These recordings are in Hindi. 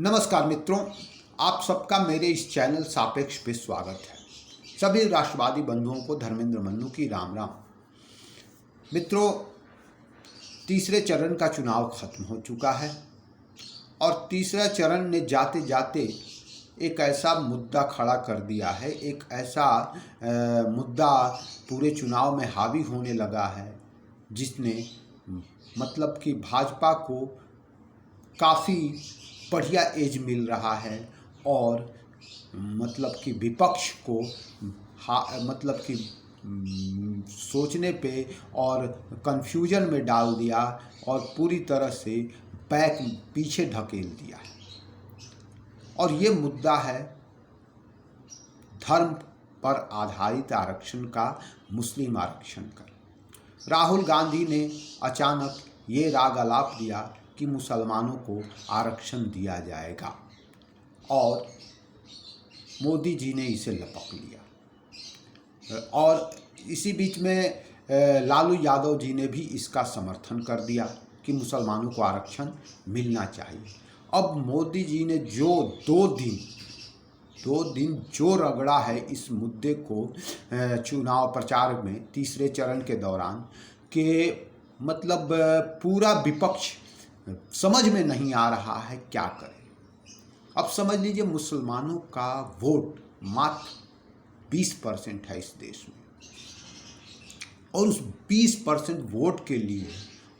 नमस्कार मित्रों, आप सबका मेरे इस चैनल सापेक्ष पे स्वागत है। सभी राष्ट्रवादी बंधुओं को धर्मेंद्र मन्नू की राम राम। मित्रों, तीसरे चरण का चुनाव खत्म हो चुका है और तीसरा चरण ने जाते जाते एक ऐसा मुद्दा खड़ा कर दिया है, एक ऐसा मुद्दा पूरे चुनाव में हावी होने लगा है जिसने मतलब कि भाजपा को काफ़ी बढ़िया एज मिल रहा है और मतलब कि विपक्ष को मतलब कि सोचने पे और कंफ्यूजन में डाल दिया और पूरी तरह से पीछे ढकेल दिया है। और ये मुद्दा है धर्म पर आधारित आरक्षण का, मुस्लिम आरक्षण का। राहुल गांधी ने अचानक ये राग अलाप दिया कि मुसलमानों को आरक्षण दिया जाएगा और मोदी जी ने इसे लपक लिया और इसी बीच में लालू यादव जी ने भी इसका समर्थन कर दिया कि मुसलमानों को आरक्षण मिलना चाहिए। अब मोदी जी ने जो दो दिन जो रगड़ा है इस मुद्दे को चुनाव प्रचार में तीसरे चरण के दौरान के मतलब पूरा विपक्ष समझ में नहीं आ रहा है क्या करें। अब समझ लीजिए, मुसलमानों का वोट मात्र 20% है इस देश में और उस 20% वोट के लिए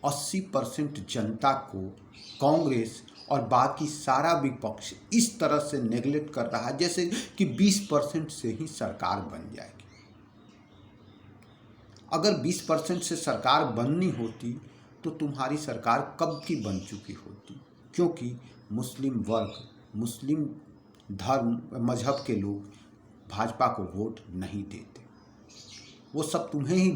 80% जनता को कांग्रेस और बाकी सारा विपक्ष इस तरह से नेगलेक्ट कर रहा है जैसे कि 20% से ही सरकार बन जाएगी। अगर 20% से सरकार बननी होती तो तुम्हारी सरकार कब की बन चुकी होती, क्योंकि मुस्लिम वर्ग, मुस्लिम धर्म मजहब के लोग भाजपा को वोट नहीं देते, वो सब तुम्हें ही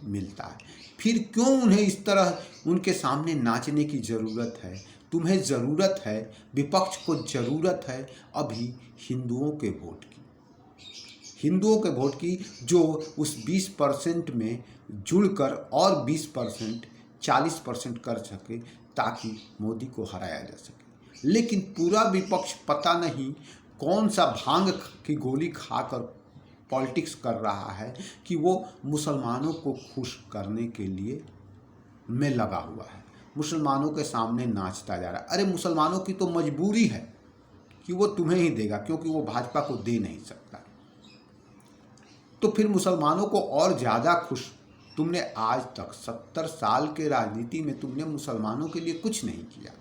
मिलता है। फिर क्यों उन्हें इस तरह उनके सामने नाचने की ज़रूरत है? तुम्हें ज़रूरत है, विपक्ष को ज़रूरत है अभी हिंदुओं के वोट की, हिंदुओं के वोट की, जो उस 20% में जुड़कर और 20% 40% कर सके ताकि मोदी को हराया जा सके। लेकिन पूरा विपक्ष पता नहीं कौन सा भांग की गोली खाकर पॉलिटिक्स कर रहा है कि वो मुसलमानों को खुश करने के लिए में लगा हुआ है, मुसलमानों के सामने नाचता जा रहा है। अरे मुसलमानों की तो मजबूरी है कि वो तुम्हें ही देगा, क्योंकि वो भाजपा को दे नहीं सकता। तो फिर मुसलमानों को और ज़्यादा खुश, तुमने आज तक 70 साल के राजनीति में तुमने मुसलमानों के लिए कुछ नहीं किया,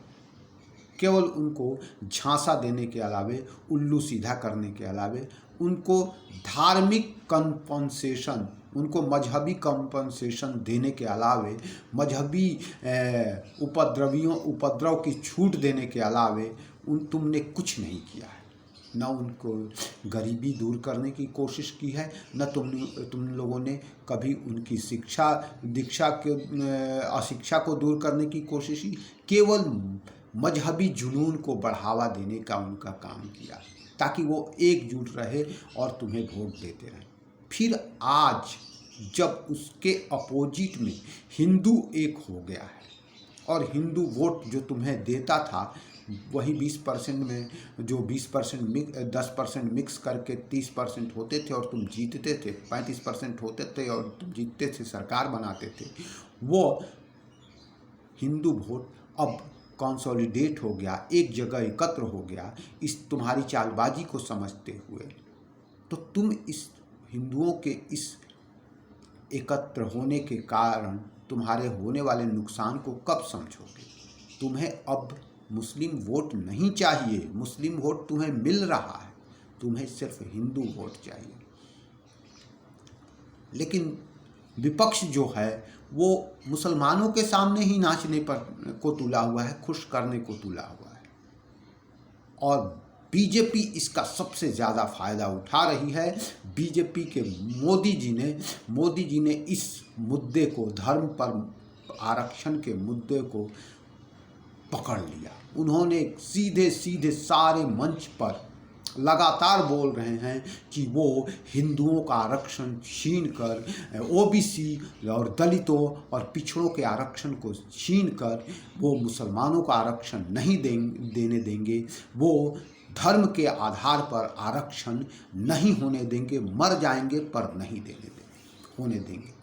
केवल उनको झांसा देने के अलावे, उल्लू सीधा करने के अलावे, उनको धार्मिक कंपनसेशन, उनको मजहबी कंपनसेशन देने के अलावे, मजहबी उपद्रव की छूट देने के अलावे तुमने कुछ नहीं किया है। न उनको गरीबी दूर करने की कोशिश की है, न तुम लोगों ने कभी उनकी शिक्षा दीक्षा के अशिक्षा को दूर करने की कोशिश की। केवल मजहबी जुनून को बढ़ावा देने का उनका काम किया ताकि वो एकजुट रहे और तुम्हें वोट देते रहे। फिर आज जब उसके अपोजिट में हिंदू एक हो गया है और हिंदू वोट जो तुम्हें देता था वही 20% में, जो 20% 10% मिक्स करके 30% होते थे और तुम जीतते थे, 35% होते थे और तुम जीतते थे, सरकार बनाते थे, वो हिंदू वोट अब कंसोलिडेट हो गया, एक जगह एकत्र हो गया इस तुम्हारी चालबाजी को समझते हुए। तो तुम इस हिंदुओं के इस एकत्र होने के कारण तुम्हारे होने वाले नुकसान को कब समझोगे? तुम्हें अब मुस्लिम वोट नहीं चाहिए, मुस्लिम वोट तुम्हें मिल रहा है, तुम्हें सिर्फ हिंदू वोट चाहिए। लेकिन विपक्ष जो है वो मुसलमानों के सामने ही नाचने पर को तुला हुआ है, खुश करने को तुला हुआ है और बीजेपी इसका सबसे ज़्यादा फायदा उठा रही है। बीजेपी के मोदी जी ने इस मुद्दे को, धर्म पर आरक्षण के मुद्दे को पकड़ लिया। उन्होंने सीधे सारे मंच पर लगातार बोल रहे हैं कि वो हिंदुओं का आरक्षण छीन कर, ओबीसी और दलितों और पिछड़ों के आरक्षण को छीन कर वो मुसलमानों का आरक्षण नहीं देने देंगे, वो धर्म के आधार पर आरक्षण नहीं होने देंगे, मर जाएंगे पर नहीं होने देंगे।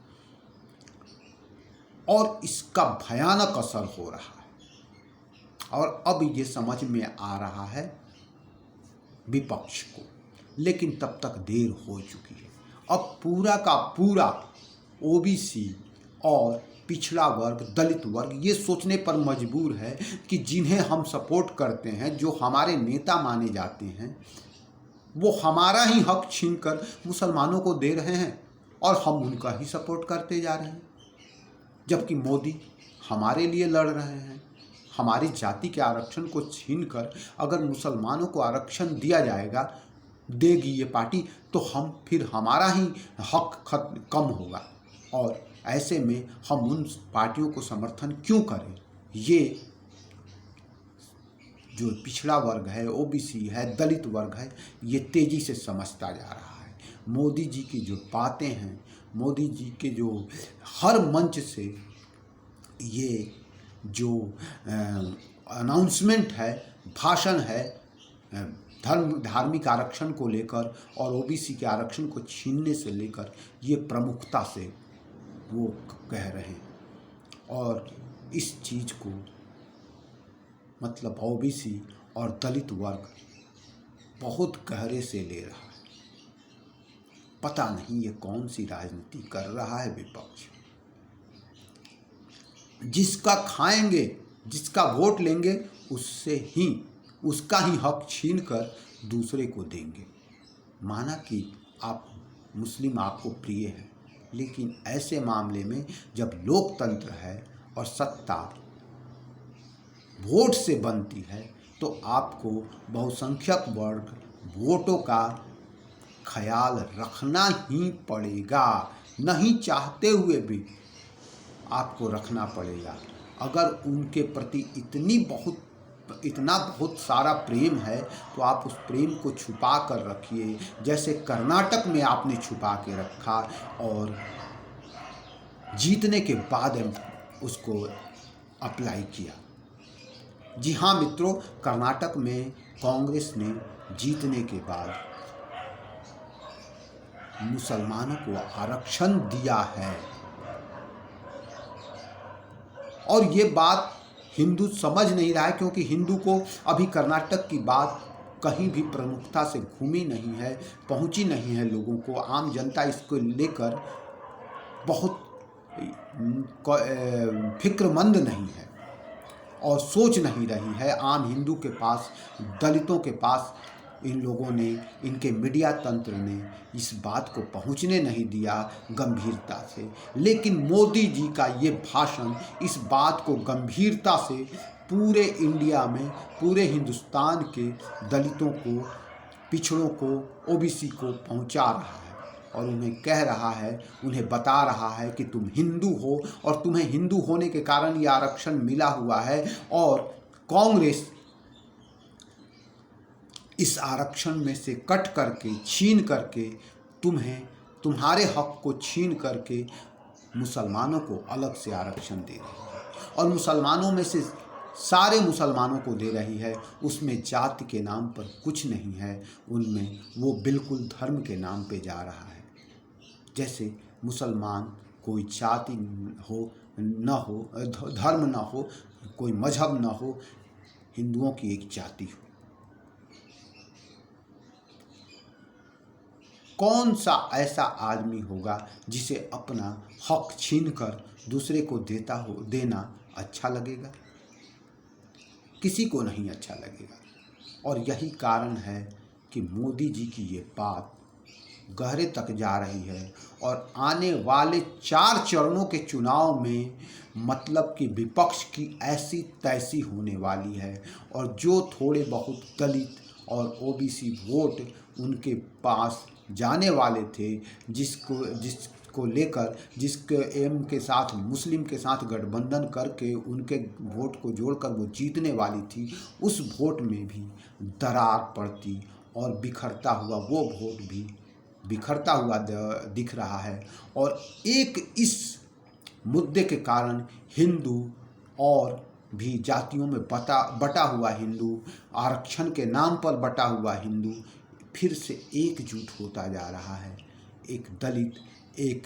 और इसका भयानक असर हो रहा है और अब ये समझ में आ रहा है विपक्ष को, लेकिन तब तक देर हो चुकी है। अब पूरा का पूरा ओबीसी और पिछड़ा वर्ग, दलित वर्ग ये सोचने पर मजबूर है कि जिन्हें हम सपोर्ट करते हैं, जो हमारे नेता माने जाते हैं, वो हमारा ही हक छीनकर मुसलमानों को दे रहे हैं और हम उनका ही सपोर्ट करते जा रहे हैं। जबकि मोदी हमारे लिए लड़ रहे हैं। हमारी जाति के आरक्षण को छीनकर अगर मुसलमानों को आरक्षण दिया जाएगा, देगी ये पार्टी, तो हम फिर हमारा ही हक कम होगा और ऐसे में हम उन पार्टियों को समर्थन क्यों करें। ये जो पिछड़ा वर्ग है, ओबीसी है, दलित वर्ग है, ये तेज़ी से समझता जा रहा है। मोदी जी की जो बातें हैं, मोदी जी के जो हर मंच से ये जो अनाउंसमेंट है, भाषण है, धार्मिक आरक्षण को लेकर और ओबीसी के आरक्षण को छीनने से लेकर, ये प्रमुखता से वो कह रहे हैं और इस चीज़ को मतलब ओबीसी और दलित वर्ग बहुत गहरे से ले रहा है। पता नहीं ये कौन सी राजनीति कर रहा है विपक्ष। जिसका खाएंगे, जिसका वोट लेंगे, उसका ही हक छीनकर दूसरे को देंगे। माना कि आप मुस्लिम आपको प्रिय है, लेकिन ऐसे मामले में जब लोकतंत्र है और सत्ता वोट से बनती है, तो आपको बहुसंख्यक वर्ग वोटों का ख्याल रखना ही पड़ेगा, नहीं चाहते हुए भी आपको रखना पड़ेगा। अगर उनके प्रति इतना बहुत सारा प्रेम है, तो आप उस प्रेम को छुपा कर रखिए, जैसे कर्नाटक में आपने छुपा के रखा और जीतने के बाद उसको अप्लाई किया। जी हाँ मित्रों, कर्नाटक में कांग्रेस ने जीतने के बाद मुसलमानों को आरक्षण दिया है और ये बात हिंदू समझ नहीं रहा है, क्योंकि हिंदू को अभी कर्नाटक की बात कहीं भी प्रमुखता से घूमी नहीं है, पहुंची नहीं है लोगों को। आम जनता इसको लेकर बहुत फिक्रमंद नहीं है और सोच नहीं रही है। आम हिंदू के पास, दलितों के पास इन लोगों ने, इनके मीडिया तंत्र ने इस बात को पहुंचने नहीं दिया गंभीरता से। लेकिन मोदी जी का ये भाषण इस बात को गंभीरता से पूरे इंडिया में, पूरे हिंदुस्तान के दलितों को, पिछड़ों को, ओबीसी को पहुंचा रहा है और उन्हें कह रहा है, उन्हें बता रहा है कि तुम हिंदू हो और तुम्हें हिंदू होने के कारण ये आरक्षण मिला हुआ है और कांग्रेस इस आरक्षण में से कट करके, छीन करके तुम्हारे हक को छीन करके मुसलमानों को अलग से आरक्षण दे रही है और मुसलमानों में से सारे मुसलमानों को दे रही है। उसमें जाति के नाम पर कुछ नहीं है, उनमें वो बिल्कुल धर्म के नाम पे जा रहा है। जैसे मुसलमान कोई जाति हो न हो, धर्म न हो, कोई मजहब न हो, हिंदुओं की एक जाति हो। कौन सा ऐसा आदमी होगा जिसे अपना हक छीनकर दूसरे को देना अच्छा लगेगा? किसी को नहीं अच्छा लगेगा। और यही कारण है कि मोदी जी की ये बात गहरे तक जा रही है और आने वाले 4 चरणों के चुनाव में मतलब कि विपक्ष की ऐसी तैसी होने वाली है और जो थोड़े बहुत दलित और ओबीसी वोट उनके पास जाने वाले थे, जिसको लेकर जिसके एम के साथ, मुस्लिम के साथ गठबंधन करके उनके वोट को जोड़कर वो जीतने वाली थी, उस वोट में भी दरार पड़ती और बिखरता हुआ वो वोट भी बिखरता हुआ दिख रहा है। और एक इस मुद्दे के कारण हिंदू और भी जातियों में बटा हुआ हिंदू, आरक्षण के नाम पर बटा हुआ हिंदू फिर से एकजुट होता जा रहा है। एक दलित, एक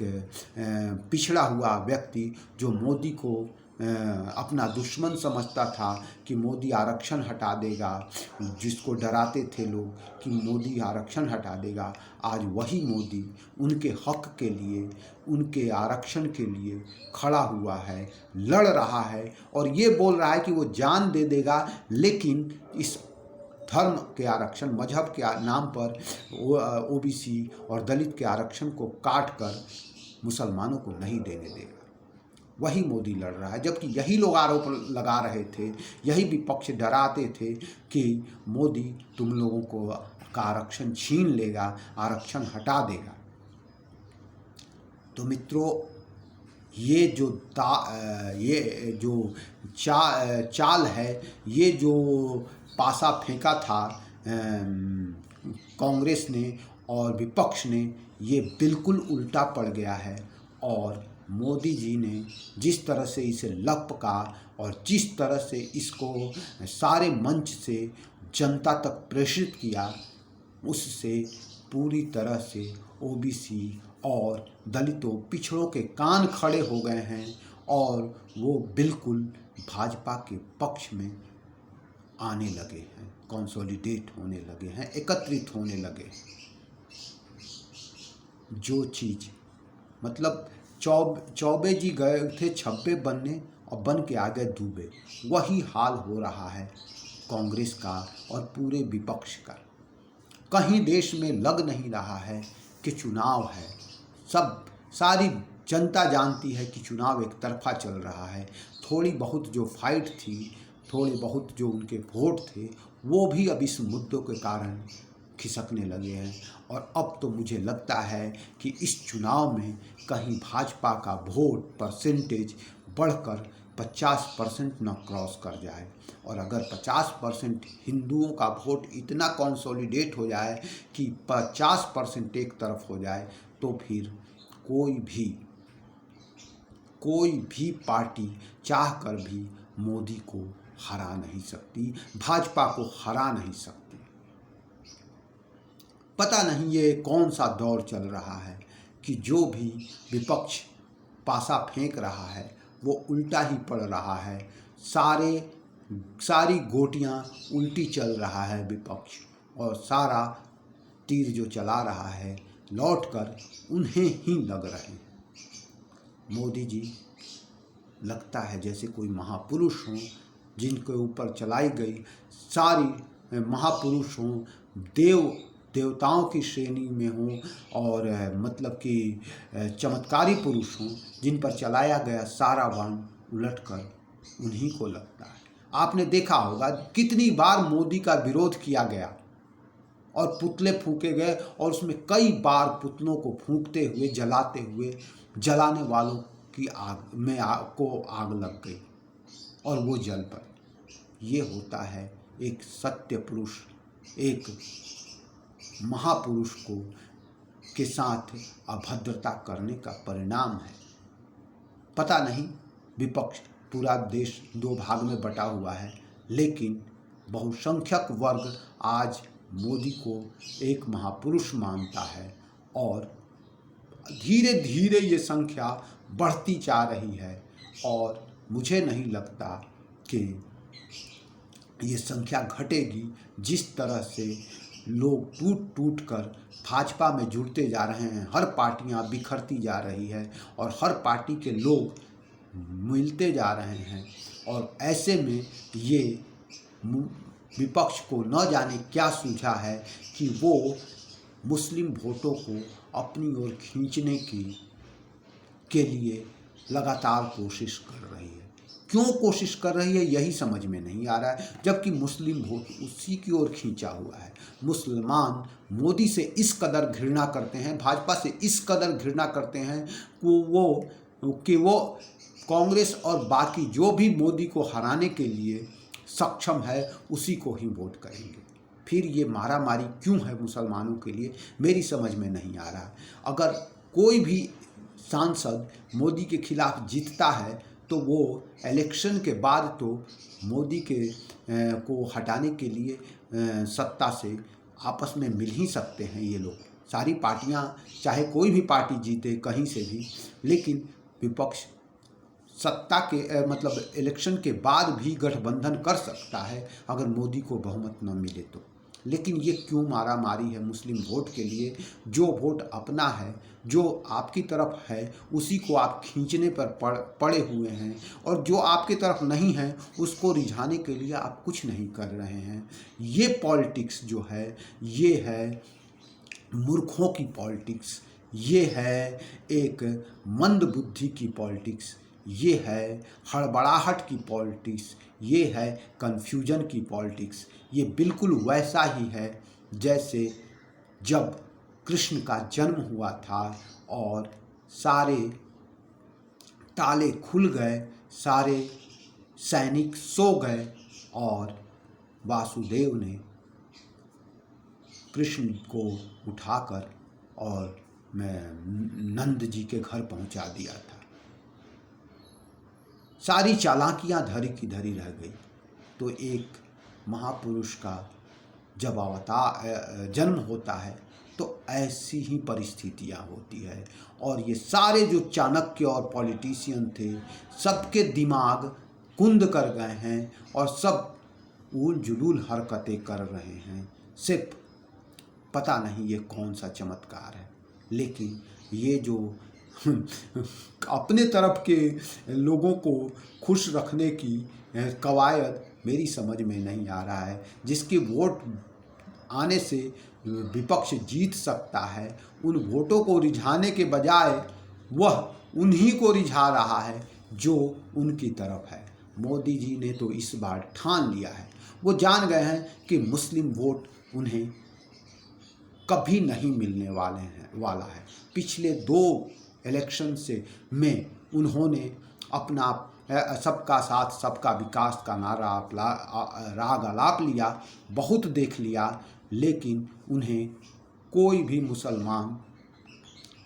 पिछड़ा हुआ व्यक्ति जो मोदी को अपना दुश्मन समझता था कि मोदी आरक्षण हटा देगा, जिसको डराते थे लोग कि मोदी आरक्षण हटा देगा, आज वही मोदी उनके हक के लिए, उनके आरक्षण के लिए खड़ा हुआ है, लड़ रहा है और ये बोल रहा है कि वो जान दे देगा, लेकिन इस धर्म के आरक्षण, मजहब के नाम पर ओबीसी और दलित के आरक्षण को काट कर मुसलमानों को नहीं देने देगा। वही मोदी लड़ रहा है, जबकि यही लोग आरोप लगा रहे थे, यही विपक्ष डराते थे कि मोदी तुम लोगों को का आरक्षण छीन लेगा, आरक्षण हटा देगा। तो मित्रों, ये जो चाल है, ये जो पासा फेंका था कांग्रेस ने और विपक्ष ने, ये बिल्कुल उल्टा पड़ गया है। और मोदी जी ने जिस तरह से इसे लपका और जिस तरह से इसको सारे मंच से जनता तक प्रेषित किया, उससे पूरी तरह से ओबीसी और दलितों, पिछड़ों के कान खड़े हो गए हैं और वो बिल्कुल भाजपा के पक्ष में आने लगे हैं, कंसोलिडेट होने लगे हैं, एकत्रित होने लगे हैं। जो चीज़ मतलब चौबे जी गए थे छब्बे बनने और बन के आ गए दूबे, वही हाल हो रहा है कांग्रेस का और पूरे विपक्ष का। कहीं देश में लग नहीं रहा है कि चुनाव है, सारी जनता जानती है कि चुनाव एक तरफा चल रहा है। थोड़ी बहुत जो फाइट थी, थोड़े बहुत जो उनके वोट थे, वो भी अब इस मुद्दों के कारण खिसकने लगे हैं। और अब तो मुझे लगता है कि इस चुनाव में कहीं भाजपा का वोट परसेंटेज बढ़कर 50% न क्रॉस कर जाए। और अगर 50% हिंदुओं का वोट इतना कंसोलिडेट हो जाए कि 50% एक तरफ हो जाए, तो फिर कोई भी पार्टी चाहकर भी मोदी को हरा नहीं सकती, भाजपा को हरा नहीं सकती। पता नहीं ये कौन सा दौर चल रहा है कि जो भी विपक्ष पासा फेंक रहा है वो उल्टा ही पड़ रहा है। सारी गोटियां उल्टी चल रहा है विपक्ष, और सारा तीर जो चला रहा है लौटकर उन्हें ही लग रहे हैं। मोदी जी लगता है जैसे कोई महापुरुष हों, जिनके ऊपर चलाई गई सारी महापुरुष हों, देवताओं की श्रेणी में हों, और मतलब कि चमत्कारी पुरुष हों, जिन पर चलाया गया सारा बाण उलटकर उन्हीं को लगता है। आपने देखा होगा कितनी बार मोदी का विरोध किया गया और पुतले फूंके गए, और उसमें कई बार पुतलों को फूंकते हुए, जलाते हुए, जलाने वालों की आग लग गई और वो जल पड़े। ये होता है एक सत्य पुरुष, एक महापुरुष के साथ अभद्रता करने का परिणाम है। पता नहीं, विपक्ष पूरा देश दो भाग में बटा हुआ है, लेकिन बहुसंख्यक वर्ग आज मोदी को एक महापुरुष मानता है और धीरे धीरे ये संख्या बढ़ती जा रही है। और मुझे नहीं लगता कि ये संख्या घटेगी। जिस तरह से लोग टूट कर भाजपा में जुड़ते जा रहे हैं, हर पार्टियां बिखरती जा रही है और हर पार्टी के लोग मिलते जा रहे हैं, और ऐसे में ये विपक्ष को न जाने क्या सूझा है कि वो मुस्लिम वोटों को अपनी ओर खींचने के लिए लगातार कोशिश कर रही है। क्यों कोशिश कर रही है यही समझ में नहीं आ रहा है, जबकि मुस्लिम वोट उसी की ओर खींचा हुआ है। मुसलमान मोदी से इस कदर घृणा करते हैं, भाजपा से इस कदर घृणा करते हैं कि वो कांग्रेस और बाकी जो भी मोदी को हराने के लिए सक्षम है उसी को ही वोट करेंगे। फिर ये मारामारी क्यों है मुसलमानों के लिए, मेरी समझ में नहीं आ रहा। अगर कोई भी सांसद मोदी के खिलाफ जीतता है तो वो इलेक्शन के बाद तो मोदी के को हटाने के लिए सत्ता से आपस में मिल ही सकते हैं ये लोग। सारी पार्टियां, चाहे कोई भी पार्टी जीते कहीं से भी, लेकिन विपक्ष सत्ता के मतलब इलेक्शन के बाद भी गठबंधन कर सकता है अगर मोदी को बहुमत न मिले तो। लेकिन ये क्यों मारामारी है मुस्लिम वोट के लिए? जो वोट अपना है, जो आपकी तरफ है, उसी को आप खींचने पर पड़े हुए हैं, और जो आपकी तरफ नहीं है उसको रिझाने के लिए आप कुछ नहीं कर रहे हैं। ये पॉलिटिक्स जो है, ये है मूर्खों की पॉलिटिक्स, ये है एक मंद बुद्धि की पॉलिटिक्स, ये है हड़बड़ाहट की पॉलिटिक्स, ये है कन्फ्यूजन की पॉलिटिक्स। ये बिल्कुल वैसा ही है जैसे जब कृष्ण का जन्म हुआ था और सारे ताले खुल गए, सारे सैनिक सो गए और वासुदेव ने कृष्ण को उठाकर और नंद जी के घर पहुंचा दिया था। सारी चालाकियां धरी की धरी रह गई। तो एक महापुरुष का जब जन्म होता है तो ऐसी ही परिस्थितियां होती है। और ये सारे जो चाणक्य और पॉलिटिशियन थे, सबके दिमाग कुंद कर गए हैं और सब उल जुलूल हरकतें कर रहे हैं। सिर्फ पता नहीं ये कौन सा चमत्कार है, लेकिन ये जो अपने तरफ के लोगों को खुश रखने की कवायद मेरी समझ में नहीं आ रहा है। जिसके वोट आने से विपक्ष जीत सकता है, उन वोटों को रिझाने के बजाय वह उन्हीं को रिझा रहा है जो उनकी तरफ है। मोदी जी ने तो इस बार ठान लिया है, वो जान गए हैं कि मुस्लिम वोट उन्हें कभी नहीं मिलने वाला है। पिछले 2 इलेक्शन में उन्होंने अपना सबका साथ सबका विकास का नारा राग आलाप लिया, बहुत देख लिया, लेकिन उन्हें कोई भी मुसलमान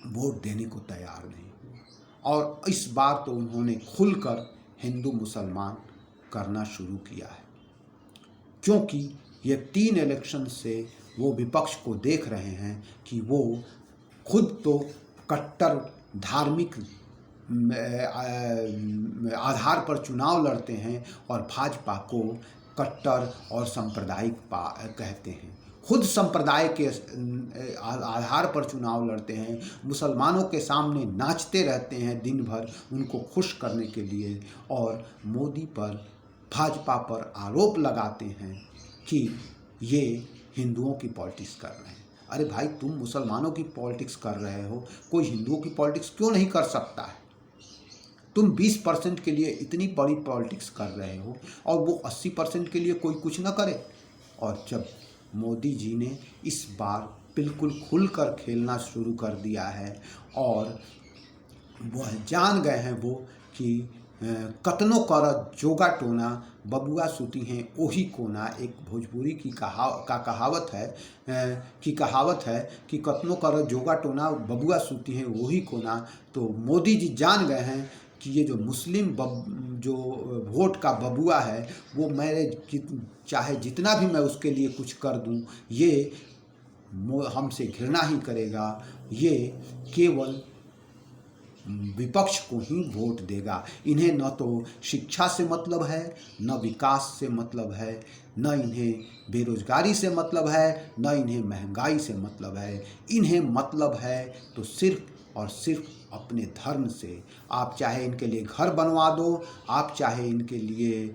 वोट देने को तैयार नहीं हुआ। और इस बार तो उन्होंने खुलकर हिंदू मुसलमान करना शुरू किया है, क्योंकि ये 3 इलेक्शन से वो विपक्ष को देख रहे हैं कि वो खुद तो कट्टर धार्मिक आधार पर चुनाव लड़ते हैं और भाजपा को कट्टर और सांप्रदायिक कहते हैं। खुद संप्रदाय के आधार पर चुनाव लड़ते हैं, मुसलमानों के सामने नाचते रहते हैं दिन भर उनको खुश करने के लिए, और मोदी पर भाजपा पर आरोप लगाते हैं कि ये हिंदुओं की पॉलिटिक्स कर रहे हैं। अरे भाई, तुम मुसलमानों की पॉलिटिक्स कर रहे हो, कोई हिंदुओं की पॉलिटिक्स क्यों नहीं कर सकता है? तुम 20% के लिए इतनी बड़ी पॉलिटिक्स कर रहे हो और वो 80% के लिए कोई कुछ ना करे। और जब मोदी जी ने इस बार बिल्कुल खुलकर खेलना शुरू कर दिया है और वह जान गए हैं वो कि कतनो कर जोगा टोना बबुआ सूती हैं ओही कोना, एक भोजपुरी की कहावत है कि कतनो कर जोगा टोना बबुआ सूती हैं वही कोना। तो मोदी जी जान गए हैं कि ये जो मुस्लिम जो वोट का बबुआ है वो मेरे चाहे जितना भी मैं उसके लिए कुछ कर दूं, ये हमसे घृणा ही करेगा, ये केवल विपक्ष को ही वोट देगा। इन्हें न तो शिक्षा से मतलब है, न विकास से मतलब है, न इन्हें बेरोजगारी से मतलब है, न इन्हें महंगाई से मतलब है। इन्हें मतलब है तो सिर्फ और सिर्फ अपने धर्म से। आप चाहे इनके लिए घर बनवा दो, आप चाहे इनके लिए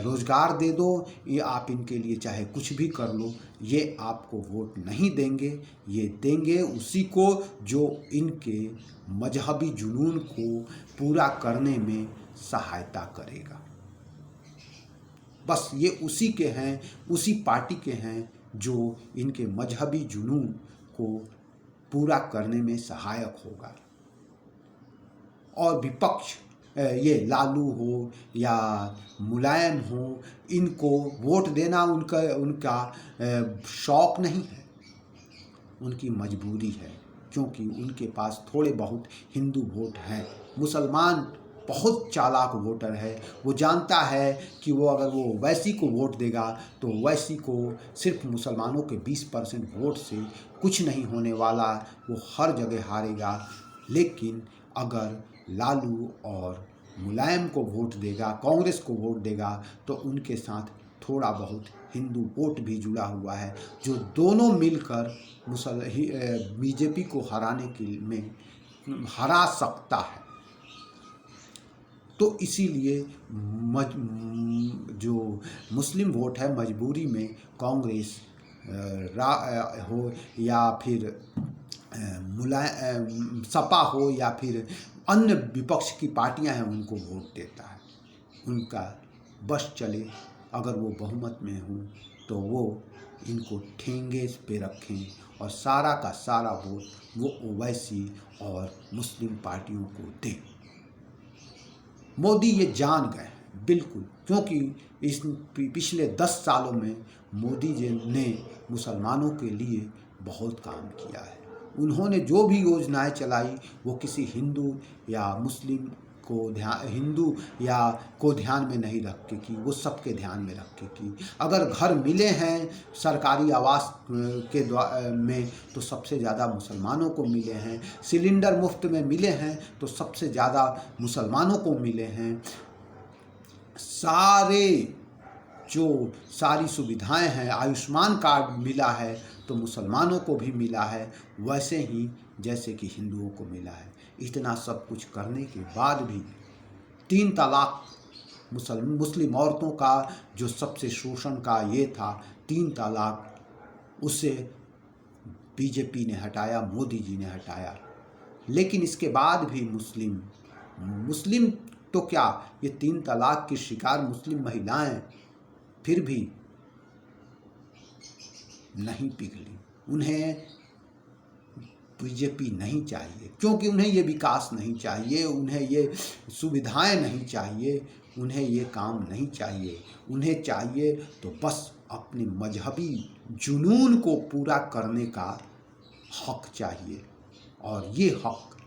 रोजगार दे दो, ये आप इनके लिए चाहे कुछ भी कर लो, ये आपको वोट नहीं देंगे। ये देंगे उसी को जो इनके मजहबी जुनून को पूरा करने में सहायता करेगा। बस ये उसी के हैं, उसी पार्टी के हैं जो इनके मजहबी जुनून को पूरा करने में सहायक होगा। और विपक्ष ये लालू हो या मुलायम हो, इनको वोट देना उनका शौक़ नहीं है, उनकी मजबूरी है, क्योंकि उनके पास थोड़े बहुत हिंदू वोट हैं। मुसलमान बहुत चालाक वोटर है, वो जानता है कि वो अगर वो ओवैसी को वोट देगा तो ओवैसी को सिर्फ मुसलमानों के 20% वोट से कुछ नहीं होने वाला, वो हर जगह हारेगा। लेकिन अगर लालू और मुलायम को वोट देगा, कांग्रेस को वोट देगा, तो उनके साथ थोड़ा बहुत हिंदू वोट भी जुड़ा हुआ है, जो दोनों मिलकर बीजेपी को हराने के में हरा सकता है। तो इसीलिए जो मुस्लिम वोट है, मजबूरी में कांग्रेस हो या फिर सपा हो या फिर अन्य विपक्ष की पार्टियां हैं, उनको वोट देता है। उनका बस चले, अगर वो बहुमत में हों तो वो इनको ठेंगे पे रखें और सारा का सारा वोट वो ओवैसी और मुस्लिम पार्टियों को दें। मोदी ये जान गए बिल्कुल, क्योंकि इस पिछले 10 सालों में मोदी जी ने मुसलमानों के लिए बहुत काम किया है। उन्होंने जो भी योजनाएं चलाई वो किसी हिंदू या मुस्लिम को ध्यान में नहीं रख के की, वो सबके ध्यान में रख के की। अगर घर मिले हैं सरकारी आवास के में तो सबसे ज़्यादा मुसलमानों को मिले हैं। सिलेंडर मुफ्त में मिले हैं तो सबसे ज़्यादा मुसलमानों को मिले हैं। सारी सुविधाएं हैं, आयुष्मान कार्ड मिला है तो मुसलमानों को भी मिला है, वैसे ही जैसे कि हिंदुओं को मिला है। इतना सब कुछ करने के बाद भी 3 तलाक मुस्लिम औरतों का जो सबसे शोषण का ये था, 3 तलाक, उसे बीजेपी ने हटाया, मोदी जी ने हटाया। लेकिन इसके बाद भी मुस्लिम तो क्या, ये 3 तलाक की शिकार मुस्लिम महिलाएं फिर भी नहीं पिघली। उन्हें बीजेपी नहीं चाहिए, क्योंकि उन्हें ये विकास नहीं चाहिए, उन्हें ये सुविधाएं नहीं चाहिए, उन्हें ये काम नहीं चाहिए। उन्हें चाहिए तो बस अपने मजहबी जुनून को पूरा करने का हक चाहिए। और ये हक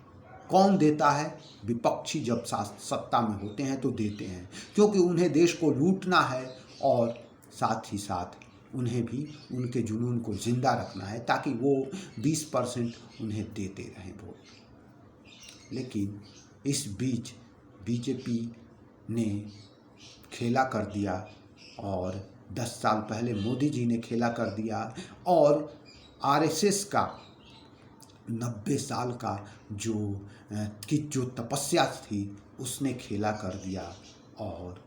कौन देता है? विपक्षी जब सत्ता में होते हैं तो देते हैं, क्योंकि उन्हें देश को लूटना है और साथ ही साथ उन्हें भी उनके जुनून को जिंदा रखना है, ताकि वो 20% उन्हें देते रहें वोट। लेकिन इस बीच बीजेपी ने खेला कर दिया, और 10 साल पहले मोदी जी ने खेला कर दिया, और आरएसएस का 90 साल का जो तपस्या थी उसने खेला कर दिया, और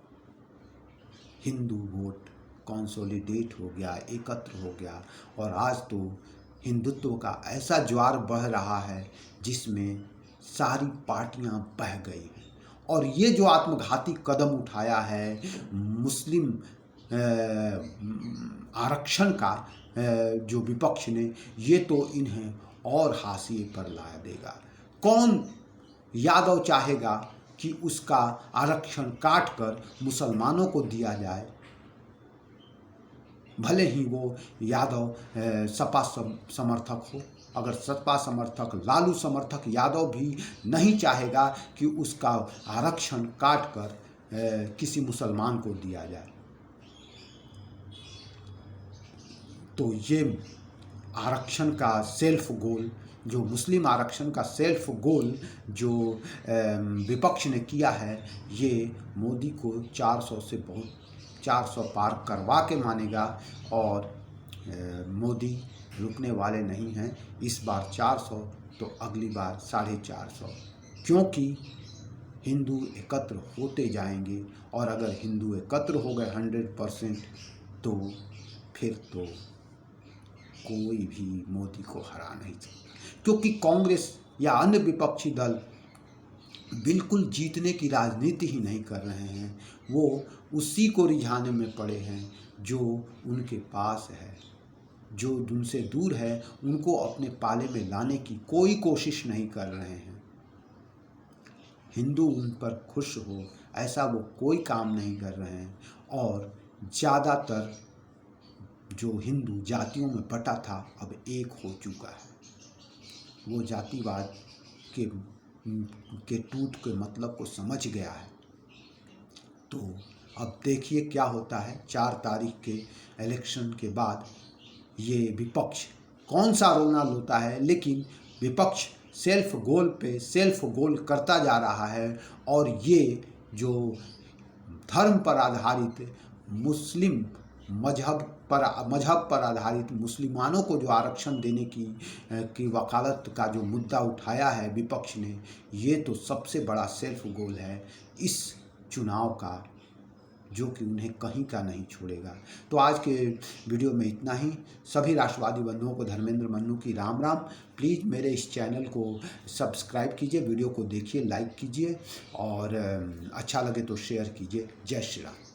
हिंदू वोट कंसोलिडेट हो गया, एकत्र हो गया। और आज तो हिंदुत्व का ऐसा ज्वार बह रहा है जिसमें सारी पार्टियां बह गई हैं। और ये जो आत्मघाती कदम उठाया है मुस्लिम आरक्षण का जो विपक्ष ने, ये तो इन्हें और हाशिए पर ला देगा। कौन यादव चाहेगा कि उसका आरक्षण काट कर मुसलमानों को दिया जाए? भले ही वो यादव सपा समर्थक हो, अगर सपा समर्थक, लालू समर्थक यादव भी नहीं चाहेगा कि उसका आरक्षण काट कर किसी मुसलमान को दिया जाए। तो ये आरक्षण का सेल्फ गोल, जो मुस्लिम आरक्षण का सेल्फ गोल जो विपक्ष ने किया है, ये मोदी को 400 पार करवा के मानेगा। और मोदी रुकने वाले नहीं हैं। इस बार 400 तो अगली बार 450, क्योंकि हिंदू एकत्र होते जाएंगे। और अगर हिंदू एकत्र हो गए 100%, तो फिर तो कोई भी मोदी को हरा नहीं सकता, क्योंकि कांग्रेस या अन्य विपक्षी दल बिल्कुल जीतने की राजनीति ही नहीं कर रहे हैं। वो उसी को रिझाने में पड़े हैं जो उनके पास है। जो उनसे दूर है उनको अपने पाले में लाने की कोई कोशिश नहीं कर रहे हैं। हिंदू उन पर खुश हो, ऐसा वो कोई काम नहीं कर रहे हैं। और ज़्यादातर जो हिंदू जातियों में बटा था अब एक हो चुका है। वो जातिवाद के टूट के मतलब को समझ गया है। तो अब देखिए क्या होता है 4 तारीख के इलेक्शन के बाद। ये विपक्ष कौन सा रोना लोता है, लेकिन विपक्ष सेल्फ गोल पे सेल्फ गोल करता जा रहा है। और ये जो धर्म पर आधारित मुस्लिम मजहब पर आधारित मुसलमानों को जो आरक्षण देने की वकालत का जो मुद्दा उठाया है विपक्ष ने, ये तो सबसे बड़ा सेल्फ गोल है इस चुनाव का, जो कि उन्हें कहीं का नहीं छोड़ेगा। तो आज के वीडियो में इतना ही। सभी राष्ट्रवादी बंधुओं को धर्मेंद्र मन्नू की राम राम। प्लीज़ मेरे इस चैनल को सब्सक्राइब कीजिए, वीडियो को देखिए, लाइक कीजिए और अच्छा लगे तो शेयर कीजिए। जय श्री राम।